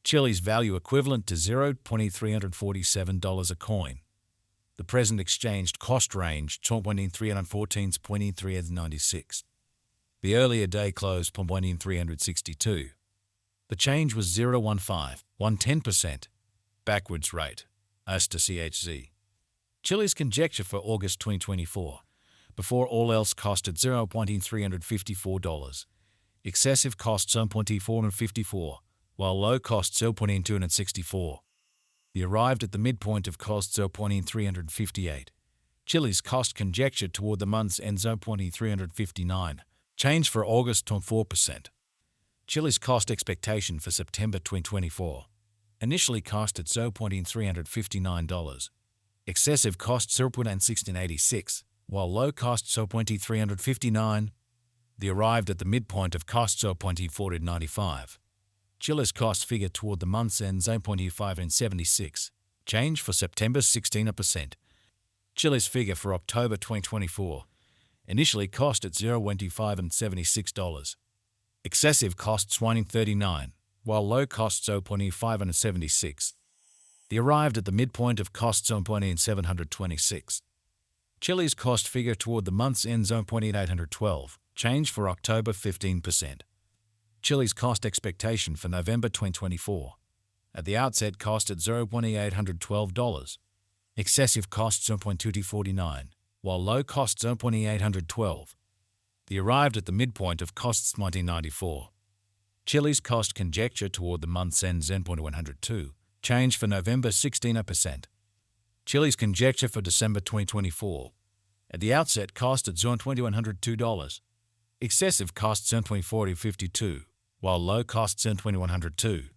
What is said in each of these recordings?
Chiliz value equivalent to $0.347 a coin. The present exchanged cost range $314.396. The earlier day closed $362. The change was 0.15, 1/10%. Backwards rate, as to CHZ. Chiliz conjecture for August 2024. Before all else costed $0.354. Excessive cost $0.454, while low cost $0.264. The arrived at the midpoint of cost $0.358. Chiliz cost conjecture toward the month's end $0.359. Change for August 4%. Chiliz cost expectation for September 2024. Initially cost at $0.359. Excessive cost $0.1686, while low cost $0.359. The arrived at the midpoint of cost $0.495. Chiliz cost figure toward the month's end $0.576. Change for September 16%. Chiliz figure for October 2024. Initially cost at $0.2576. Excessive costs $1.39, while low costs $0.576. The arrived at the midpoint of costs $0.726. Chiliz cost figure toward the month's end $0.812. Change for October 15%. Chiliz cost expectation for November 2024. At the outset cost at $0.812. Excessive costs $0.249, while low costs $0.812. The arrived at the midpoint of costs $1994. Chiliz cost conjecture toward the month's end $0.102. Change for November 16%. Chiliz conjecture for December 2024. At the outset cost at $0.2102. Excessive costs $0.4052, while low costs $0.2102.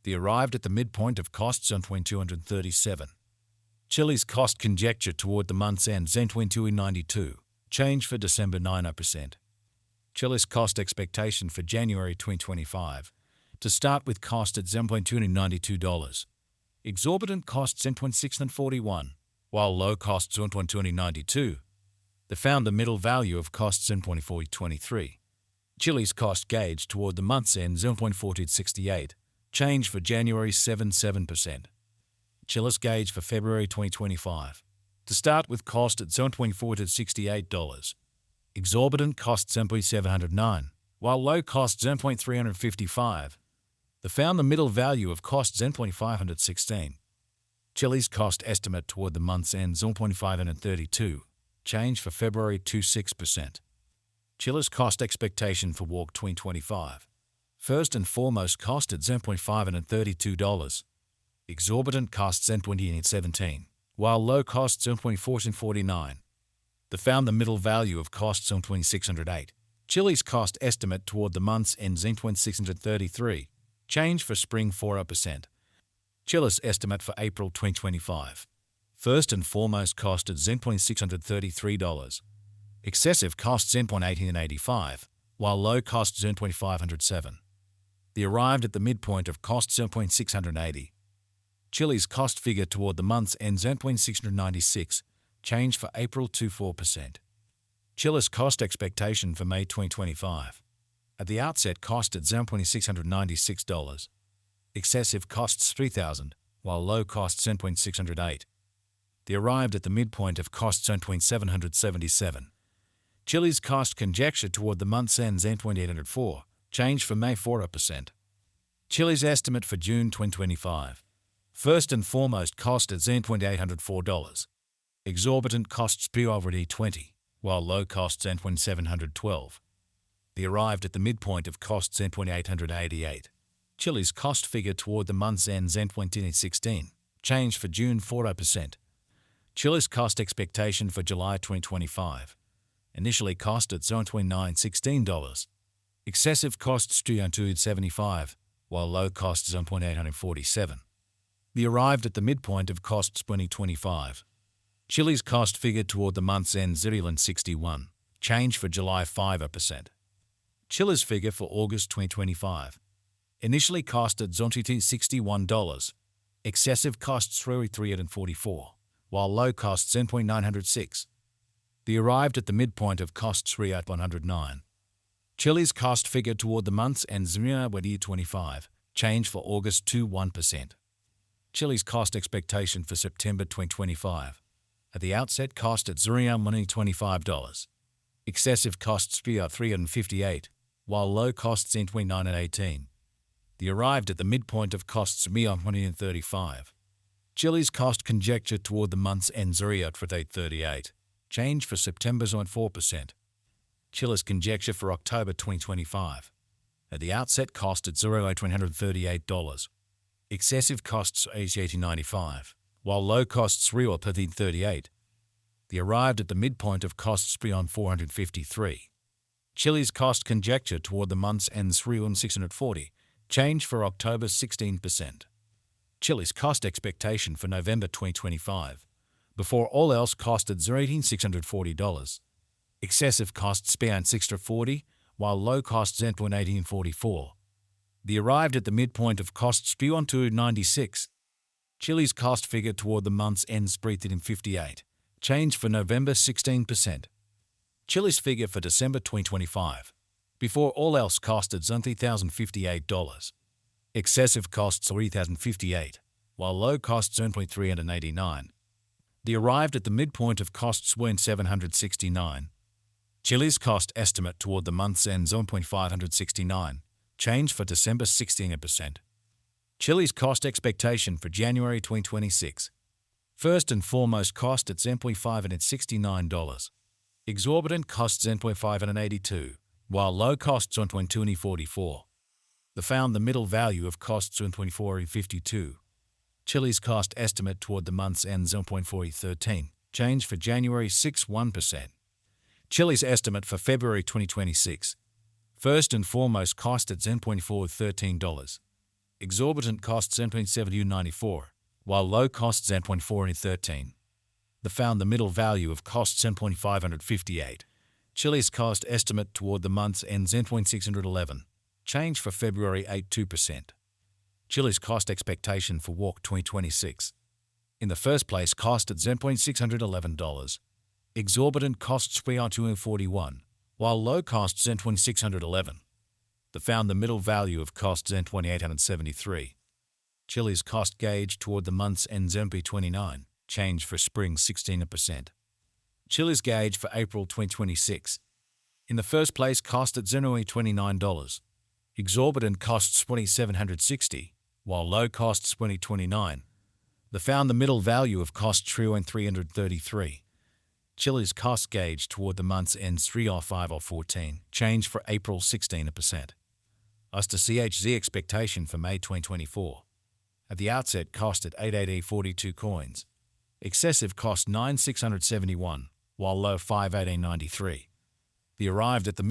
The arrived at the midpoint of costs $0.237. Chiliz cost conjecture toward the month's end $0.2292. Change for December 9%. Chiliz cost expectation for January 2025. To start with cost at $0.292. Exorbitant costs $0.641, while low costs $0.2092. The founder middle value of costs $0.4023. Chiliz cost gauge toward the month's end $0.4068. Change for January 7%. Chiliz gauge for February 2025. To start with cost at $0.2468. Exorbitant cost $0.709, while low cost $0.355. The founder middle value of cost $0.516. Chiliz cost estimate toward the month's end $0.532. Change for February 26%. Chiliz cost expectation for walk 2025. First and foremost cost at $0.532. Exorbitant costs $0.2817, while low costs $0.1449. The founder middle value of costs $0.2608. Chiliz cost estimate toward the month's end $0.633. Change for spring 4%. Chiliz estimate for April 2025. First and foremost cost at $0.633. Excessive costs $0.1885, while low costs $0.507. The arrived at the midpoint of costs $0.680. Chiliz cost figure toward the month's end $0.696. Change for April 4%. Chiliz cost expectation for May 2025. At the outset cost at $0.696. Excessive costs $3,000, while low costs $0.608. The arrived at the midpoint of costs $0.777. Chiliz cost conjecture toward the month's end $0.804. Change for May 4%. Chiliz estimate for June 2025. First and foremost cost at $0.804. Exorbitant costs $0.20, while low costs $0.712. The arrived at the midpoint of costs $0.888. Chiliz cost figure toward the month's end $0.16. Change for June 4%. Chiliz cost expectation for July 2025. Initially cost at $0.916. Excessive costs $275, while low costs $0.847. The arrived at the midpoint of costs 2025. Chiliz cost figure toward the month's end $0.61. Change for July 5%. Chiliz figure for August 2025. Initially cost at $61. Excessive costs $344, while low costs $0.906. The arrived at the midpoint of costs $109. Chiliz cost figure toward the month's end $0.25. change for August 2 1%. Chilliz cost expectation for September 2025. At the outset, cost at $25. Excessive costs via 358, while low costs in 29 and 18. The arrived at the midpoint of costs via 135. Chilliz cost conjecture toward the month's end Zuriat for 838. Change for September's on 4%. Chilliz conjecture for October 2025. At the outset, cost at $138. Excessive costs $80.95, while low costs real 1338. The arrived at the midpoint of costs beyond 453. Chilliz cost conjecture toward the month's end 640. Change for October 16%. Chilliz cost expectation for November 2025. Before all else, cost at $18,640. Excessive costs beyond 640, while low costs at 1844. The arrived at the midpoint of costs beyond 296. Chilliz cost figure toward the month's end spread in 58. Change for November 16%. Chilliz figure for December 2025. Before all else, cost at $3,058. Excessive costs $3,058, while low costs $389. The arrived at the midpoint of costs were in 769. Chilliz cost estimate toward the month's end 569. Change for December 16%. Chilliz cost expectation for January 2026. First and foremost, cost at $69. Exorbitant costs $582, while low costs $2044. The found the middle value of costs $24.52. Chilliz cost estimate toward the month's end 0.4013. Change for January 6 1%. Chilliz estimate for February 2026. First and foremost, cost at $13. Exorbitant costs $7.94, while low costs $4.13. The found the middle value of costs $558. Chilliz cost estimate toward the month's end $611. Change for February 2%. Chilliz cost expectation for Walk 2026. In the first place, cost at $611. Exorbitant costs $241, while low costs $611. The found the middle value of costs $2873. Chilliz cost gauge toward the month's end $29. Change for spring 16%. Chilliz gauge for April 2026. In the first place, cost at $29. Exorbitant costs $2,760, while low costs $2029. The found the middle value of costs $333. Chilliz cost gauge toward the month's ends 305 or 14. Change for April 16%. Us to CHZ expectation for May 2024. At the outset, cost at 888.42 coins. Excessive cost 9,671, while low 518.93. The arrived at the